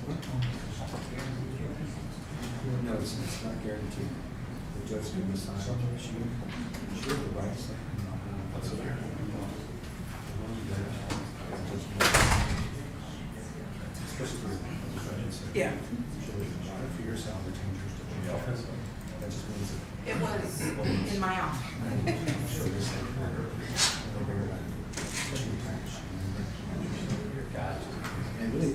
No, it's not guaranteed. The judge can decide. She has the rights. Especially for Yeah. for yourself, retain jurisdiction. That just means that. It was in my office. Sure, this is and really,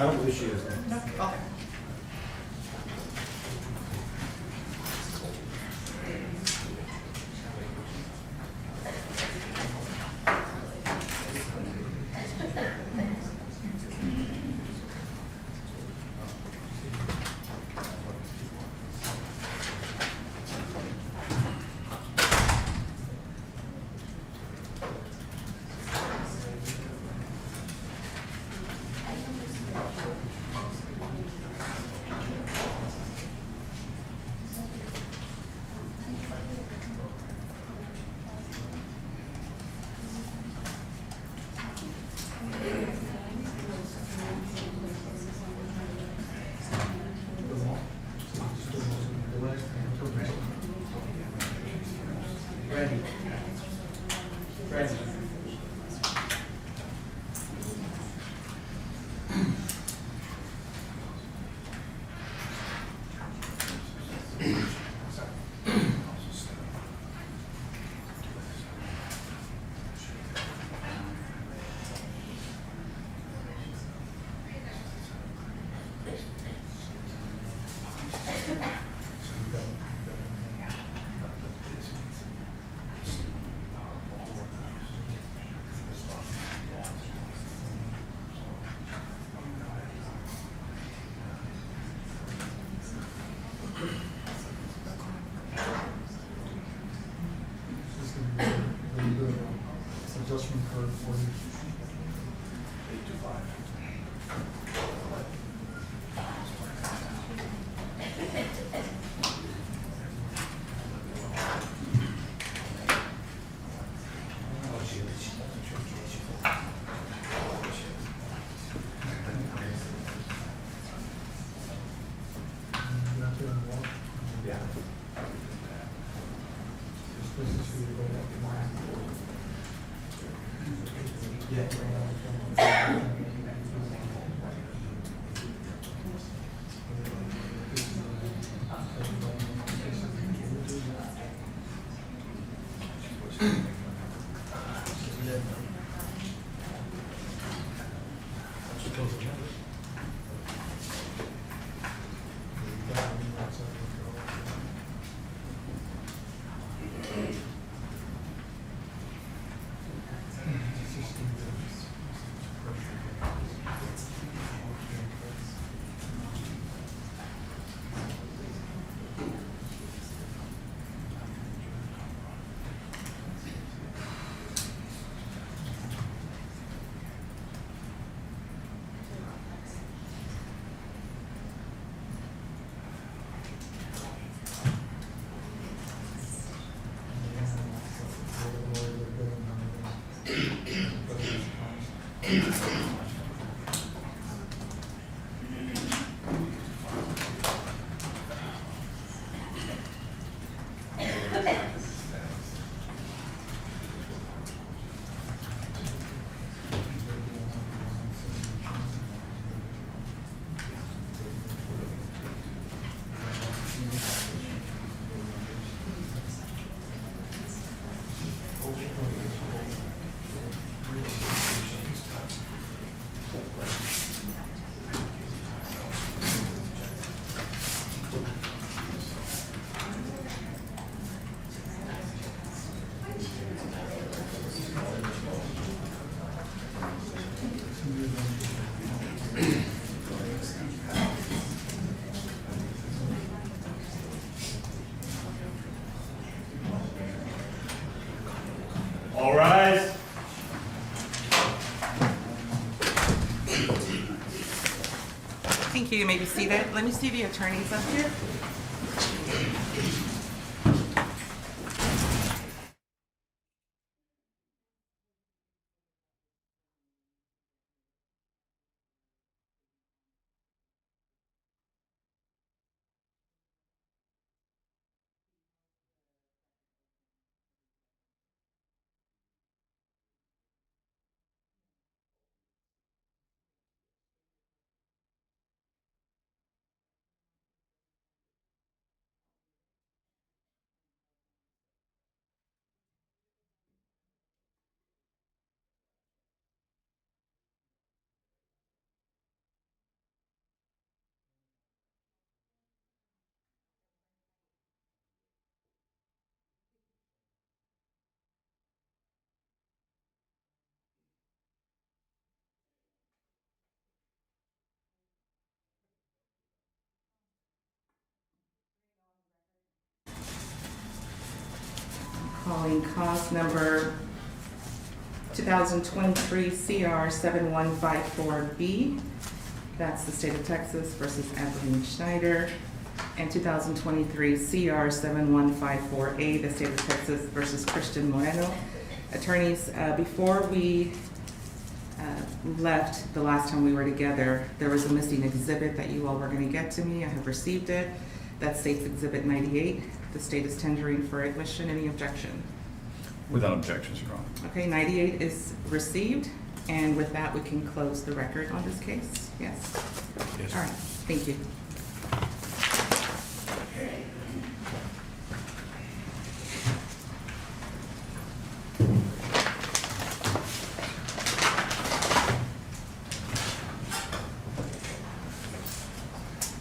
I don't believe she is. No. Okay. adjustment card for you. 8 to 5. You have to unlock. Yeah. This place is for you to go up All rise. Thank you. You may be seated. Let me see the attorneys up here. Calling cause number 2023 CR 7154B. That's the state of Texas versus Anthony Schneider. And 2023 CR 7154A, the state of Texas versus Christian Moreno. Attorneys, before we left the last time we were together, there was a missing exhibit that you all were going to get to me. I have received it. That states Exhibit 98. The state is tendering for admission. Any objection? Without objections, Your Honor. Okay, 98 is received, and with that, we can close the record on this case. Yes? Yes. All right, thank you.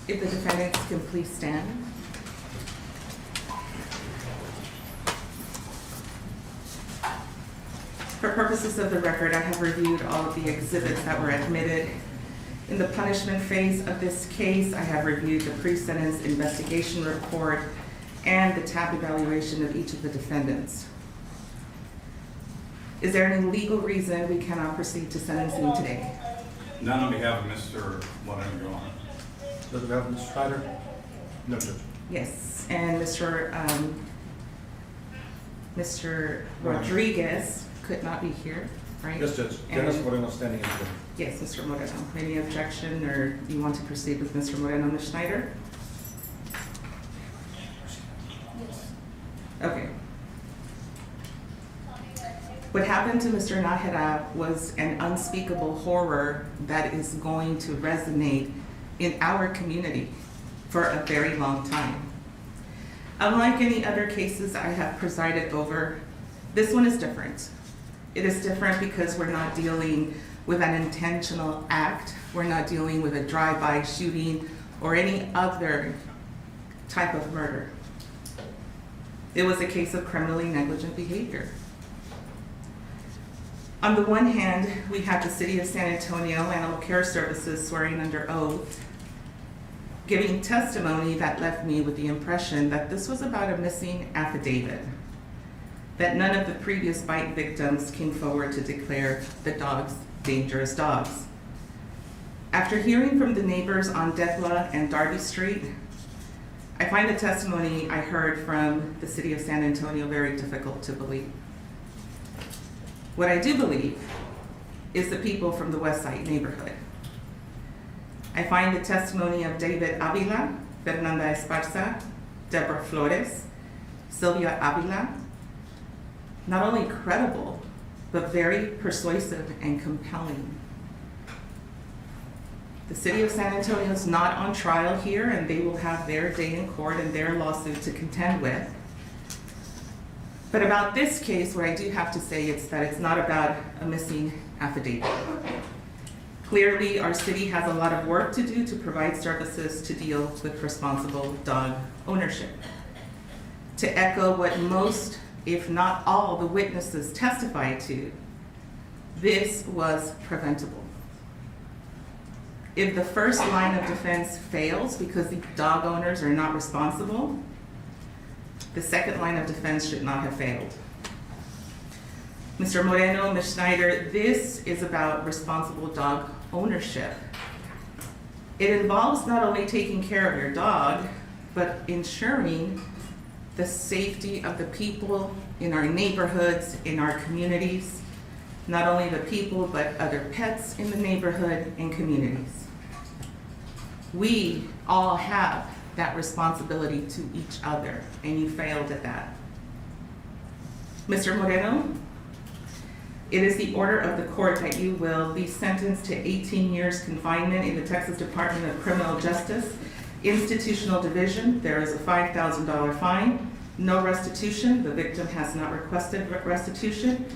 If the defendants can please stand. For purposes of the record, I have reviewed all of the exhibits that were admitted. In the punishment phase of this case, I have reviewed the pre-sentence investigation report and the TAP evaluation of each of the defendants. Is there any legal reason we cannot proceed to sentencing today? None on behalf of Mr. Moreno, Your Honor. Does it have Mr. Schneider? No, Judge. Yes, and Mr. Rodriguez could not be here, right? Yes, Judge. And- Dennis Moreno standing in for. Yes, Mr. Moreno. Any objection, or you want to proceed with Mr. Moreno, Ms. Schneider? Okay. What happened to Mr. Nájera was an unspeakable horror that is going to resonate in our community for a very long time. Unlike any other cases I have presided over, this one is different. It is different because we're not dealing with an intentional act. We're not dealing with a drive-by shooting or any other type of murder. It was a case of criminally negligent behavior. On the one hand, we have the City of San Antonio Animal Care Services swearing under oath, giving testimony that left me with the impression that this was about a missing affidavit, that none of the previous bite victims came forward to declare the dogs dangerous dogs. After hearing from the neighbors on Decla and Darby Street, I find the testimony I heard from the City of San Antonio very difficult to believe. What I do believe is the people from the West Side neighborhood. I find the testimony of David Avila, Fernanda Esparza, Deborah Flores, Sylvia Avila, not only credible, but very persuasive and compelling. The City of San Antonio is not on trial here, and they will have their day in court and their lawsuit to contend with. But about this case, what I do have to say is that it's not about a missing affidavit. Clearly, our city has a lot of work to do to provide services to deal with responsible dog ownership. To echo what most, if not all, the witnesses testified to, this was preventable. If the first line of defense fails because the dog owners are not responsible, the second line of defense should not have failed. Mr. Moreno, Ms. Schneider, this is about responsible dog ownership. It involves not only taking care of your dog, but ensuring the safety of the people in our neighborhoods, in our communities, not only the people, but other pets in the neighborhood and communities. We all have that responsibility to each other, and you failed at that. Mr. Moreno, it is the order of the court that you will be sentenced to 18 years confinement in the Texas Department of Criminal Justice, Institutional Division. There is a $5,000 fine, no restitution. The victim has not requested restitution.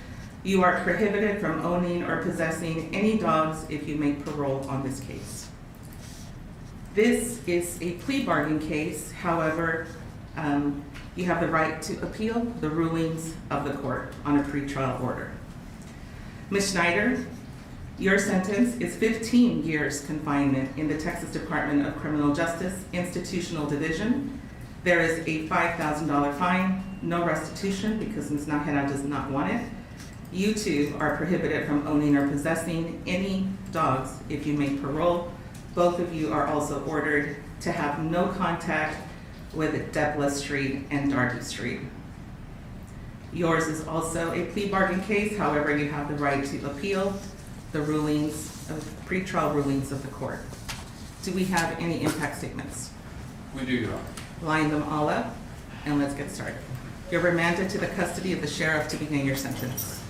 You are prohibited from owning or possessing any dogs if you make parole on this case. This is a plea bargain case. However, you have the right to appeal the rulings of the court on a pretrial order. Ms. Schneider, your sentence is 15 years confinement in the Texas Department of Criminal Justice, Institutional Division. There is a $5,000 fine, no restitution because Ms. Nájera does not want it. You too are prohibited from owning or possessing any dogs if you make parole. Both of you are also ordered to have no contact with Decla Street and Darby Street. Yours is also a plea bargain case. However, you have the right to appeal the rulings of pretrial rulings of the court. Do we have any impact statements? We do, Your Honor. Line them all up, and let's get started. You're remanded to the custody of the sheriff to begin your sentence.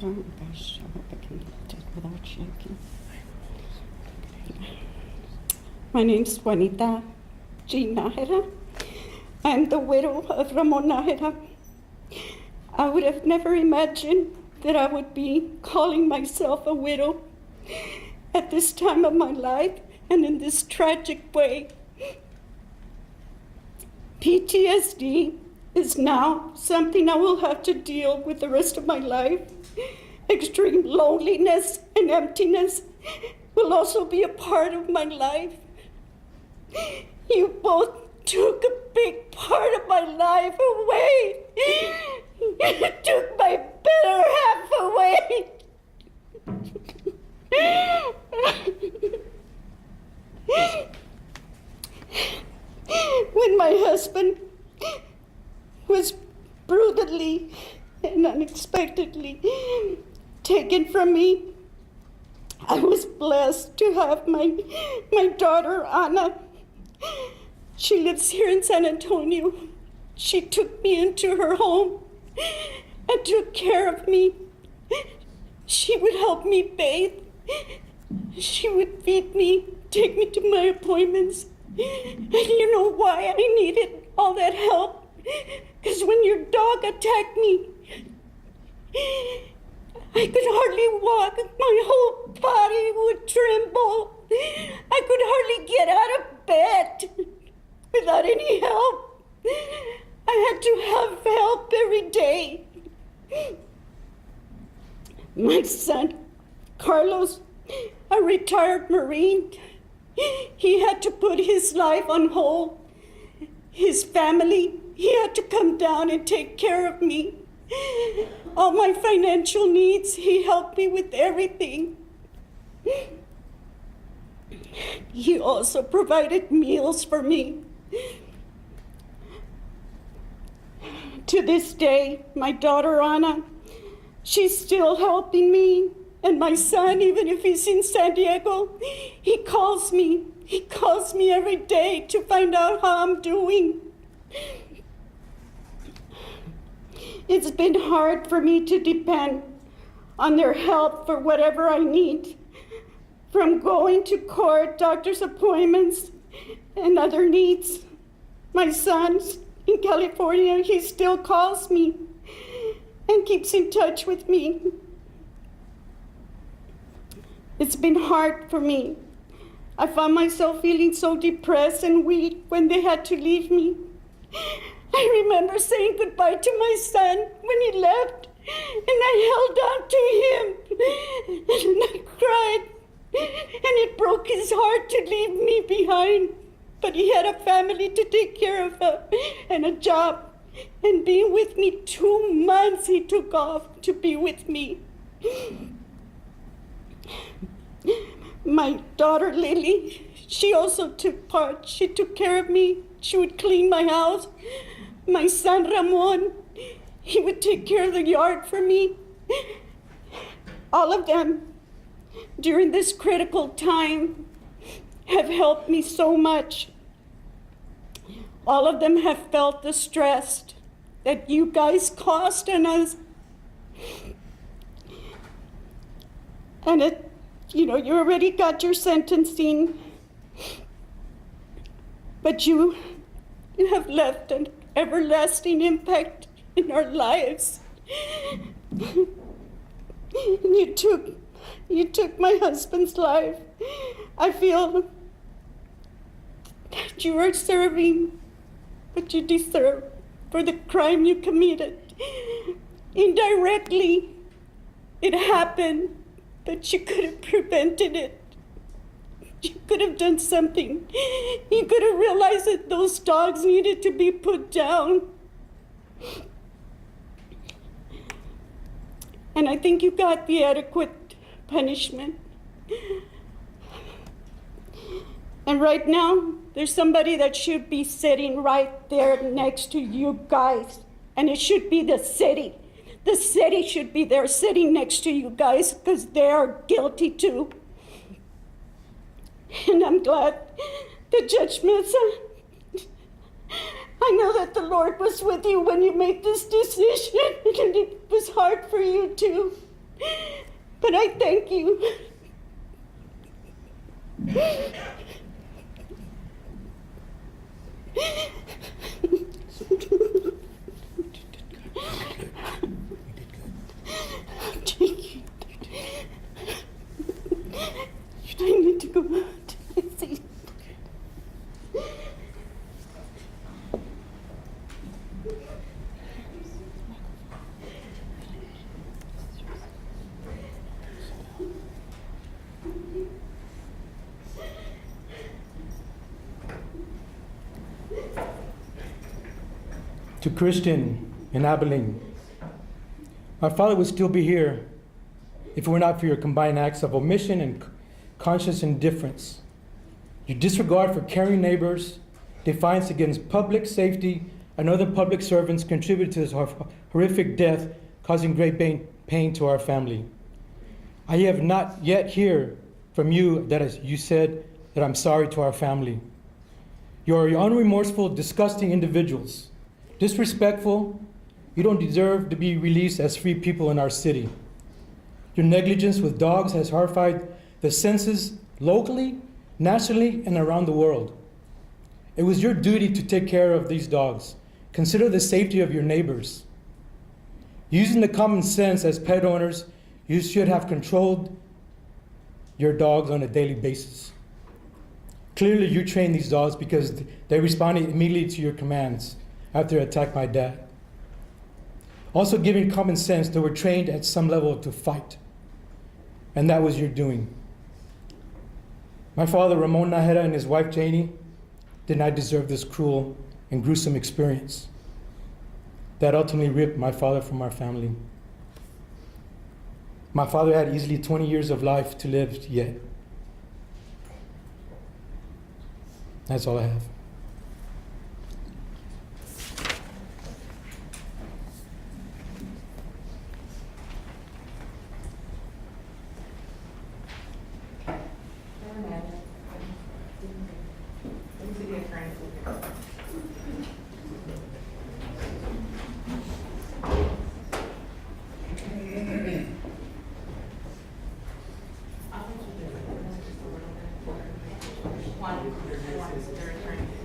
Oh gosh, I hope I can do it without shaking. My name's Juanita G. Nájera. I'm the widow of Ramon Nájera. I would have never imagined that I would be calling myself a widow at this time of my life and in this tragic way. PTSD is now something I will have to deal with the rest of my life. Extreme loneliness and emptiness will also be a part of my life. You both took a big part of my life away. You took my better half away. When my husband was brutally and unexpectedly taken from me, I was blessed to have my daughter, Ana. She lives here in San Antonio. She took me into her home and took care of me. She would help me bathe. She would feed me, take me to my appointments. And you know why I needed all that help? Because when your dog attacked me, I could hardly walk. My whole body would tremble. I could hardly get out of bed without any help. I had to have help every day. My son, Carlos, a retired Marine, he had to put his life on hold. His family, he had to come down and take care of me. All my financial needs, he helped me with everything. He also provided meals for me. To this day, my daughter Ana, she's still helping me. And my son, even if he's in San Diego, he calls me. He calls me every day to find out how I'm doing. It's been hard for me to depend on their help for whatever I need, from going to court, doctor's appointments, and other needs. My son's in California, he still calls me and keeps in touch with me. It's been hard for me. I found myself feeling so depressed and weak when they had to leave me. I remember saying goodbye to my son when he left, and I held on to him, and I cried, and it broke his heart to leave me behind. But he had a family to take care of and a job, and being with me 2 months he took off to be with me. My daughter Lily, she also took part. She took care of me. She would clean my house. My son Ramon, he would take care of the yard for me. All of them, during this critical time, have helped me so much. All of them have felt the stress that you guys caused on us. And you already got your sentencing, but you have left an everlasting impact in our lives. You took my husband's life. I feel that you are serving what you deserve for the crime you committed. Indirectly, it happened, but you could have prevented it. You could have done something. You could have realized that those dogs needed to be put down. And I think you got the adequate punishment. And right now, there's somebody that should be sitting right there next to you guys. And it should be the city. The city should be there sitting next to you guys because they are guilty too. And I'm glad that Judge Mesa, I know that the Lord was with you when you made this decision, and it was hard for you too. But I thank you. I need to go out. See. To Christian in Abilene, my father would still be here if it were not for your combined acts of omission and conscious indifference. Your disregard for caring neighbors, defiance against public safety, and other public servants contributed to this horrific death, causing great pain to our family. I have not yet heard from you that as you said that I'm sorry to our family. You are unremorseful, disgusting individuals. Disrespectful, you don't deserve to be released as free people in our city. Your negligence with dogs has horrified the senses locally, nationally, and around the world. It was your duty to take care of these dogs. Consider the safety of your neighbors. Using the common sense as pet owners, you should have controlled your dogs on a daily basis. Clearly, you trained these dogs because they responded immediately to your commands after it attacked my dad. Also, given common sense, they were trained at some level to fight. And that was your doing. My father, Ramon Najera, and his wife, Janie, did not deserve this cruel and gruesome experience that ultimately ripped my father from our family. My father had easily 20 years of life to live yet. That's all I have. One, their attorney.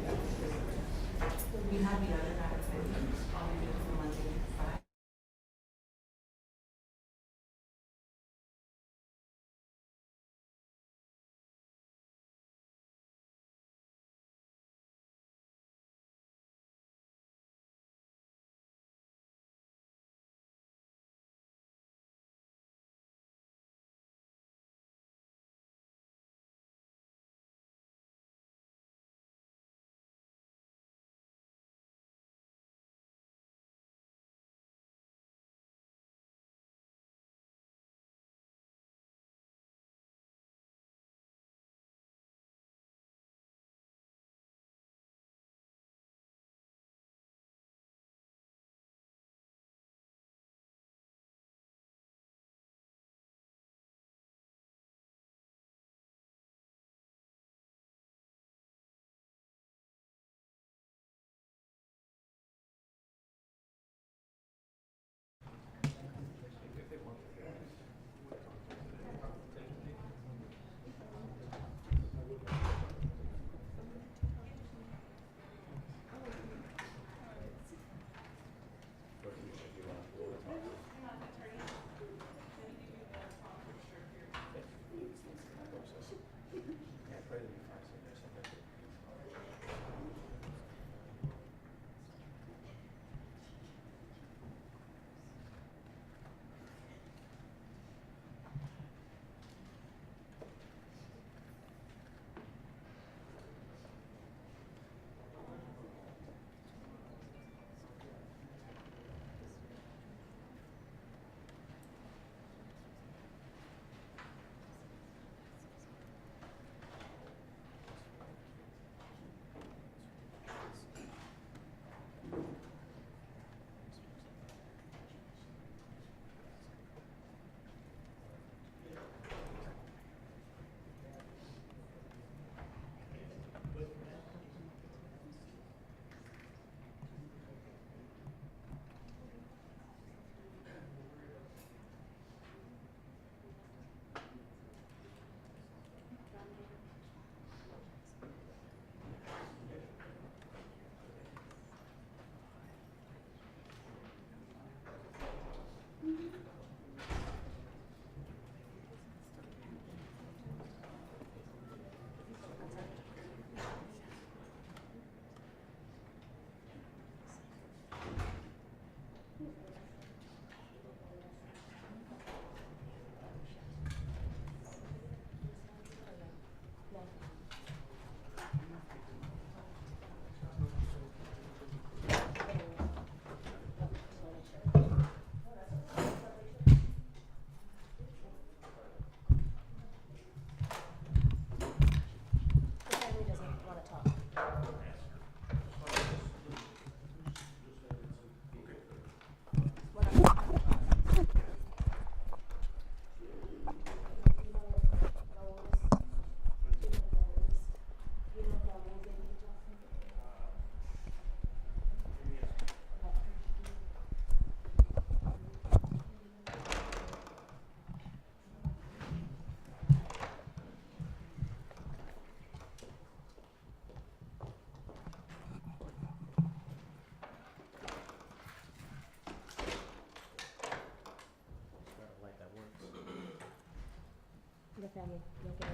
family no quiere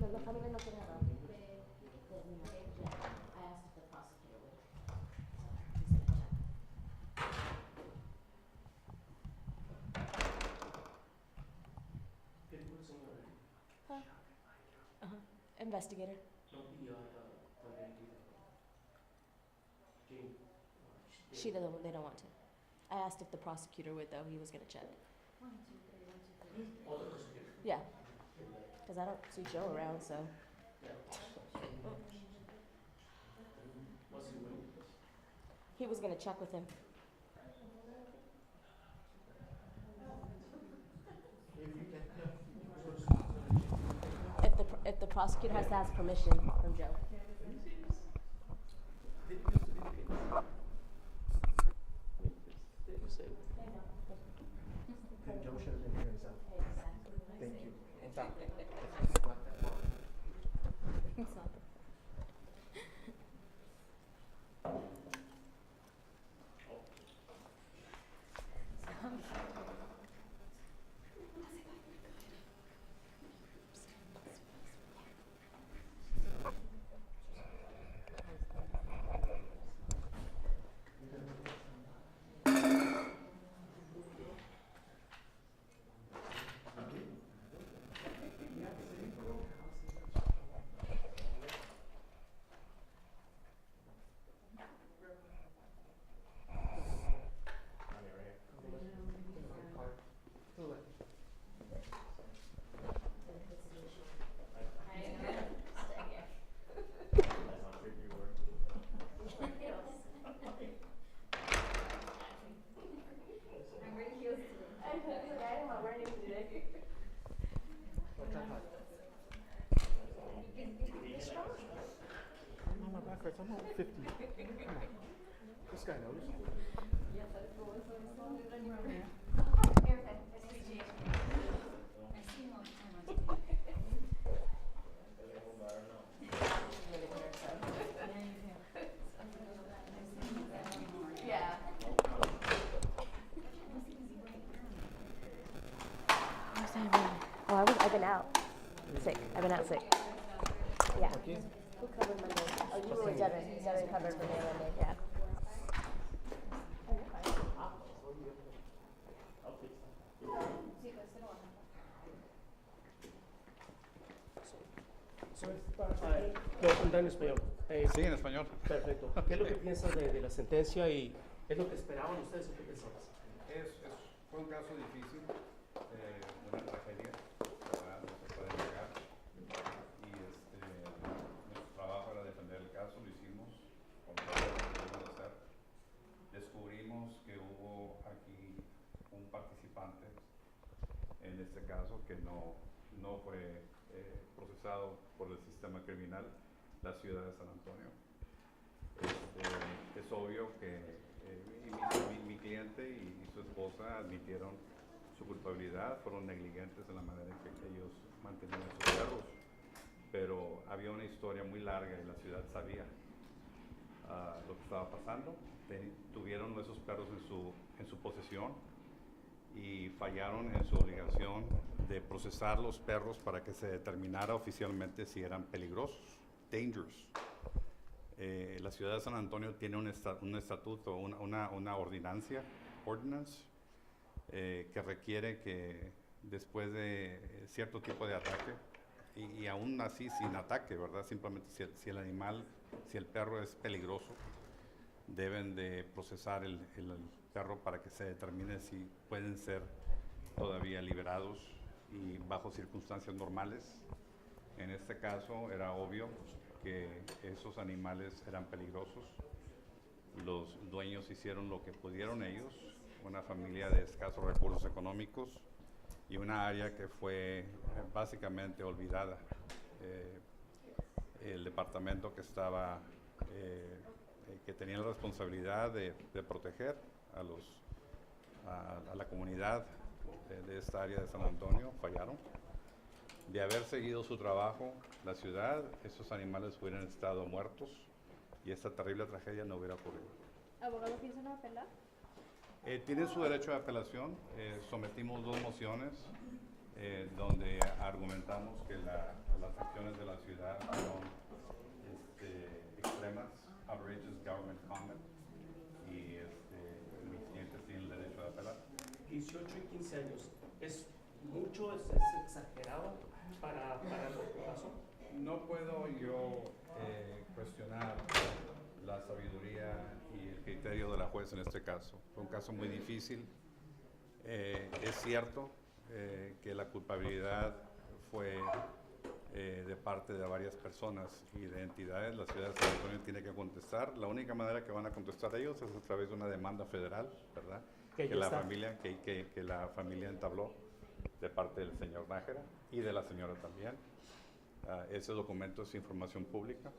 no, la familia no quiere hablar de mi madre. I asked if the prosecutor would. So he's gonna check. ¿Qué tipo de señora? Investigator. No pidió también Jane. They don't want to. I asked if the prosecutor would, though. He was gonna check. Otro prosecutor. Yeah. Because I don't see Joe around, so. What's he doing? He was gonna check with him. If the prosecutor has to ask permission from Joe. And Joe should have been here himself. Thank you. Oh, my back hurts. I'm only 50. Come on. This guy knows. Yeah. Oh, I've been out. Sick. I've been out sick. Yeah. Who covered Monday? Oh, you were with Devin. Devin covered for me on Monday. Yeah. No, en español. Sí, en español. Perfecto. ¿Qué es lo que piensas de la sentencia y es lo que esperaban ustedes o qué pensabas? Fue un caso difícil, una tragedia, ¿verdad? No se puede negar. Y nuestro trabajo era defender el caso, lo hicimos con todo lo que pudimos hacer. Descubrimos que hubo aquí un participante en este caso que no fue procesado por el sistema criminal, la ciudad de San Antonio. Es obvio que mi cliente y su esposa admitieron su culpabilidad, fueron negligentes en la manera en que ellos mantenían sus perros, pero había una historia muy larga y la ciudad sabía lo que estaba pasando. Tuvieron esos perros en su posesión y fallaron en su obligación de procesar los perros para que se determinara oficialmente si eran peligrosos, dangerous. La ciudad de San Antonio tiene un estatuto, una ordinance, que requiere que después de cierto tipo de ataque, y aún así sin ataque, ¿verdad? Simplemente si el animal, si el perro es peligroso, deben de procesar el perro para que se determine si pueden ser todavía liberados y bajo circunstancias normales. En este caso era obvio que esos animales eran peligrosos. Los dueños hicieron lo que pudieron ellos, una familia de escasos recursos económicos y una área que fue básicamente olvidada. El departamento que tenía la responsabilidad de proteger a la comunidad de esta área de San Antonio fallaron. De haber seguido su trabajo, la ciudad, esos animales hubieran estado muertos y esta terrible tragedia no hubiera ocurrido. ¿Abogado piensan apelar? Tienen su derecho de apelación. Sometimos 2 mociones donde argumentamos que las acciones de la ciudad son extremas, outrageous government comment, y mis clientes tienen el derecho de apelar. 18 y 15 años. ¿Es mucho, es exagerado para lo que pasó? No puedo yo cuestionar la sabiduría y el criterio de la juez en este caso. Fue un caso muy difícil. Es cierto que la culpabilidad fue de parte de varias personas y de entidades. La ciudad de San Antonio tiene que contestar. La única manera que van a contestar ellos es a través de una demanda federal, ¿verdad? Que ya la está. familia que la familia entabló de parte del señor Nájera y de la señora también. Ese documento es información pública.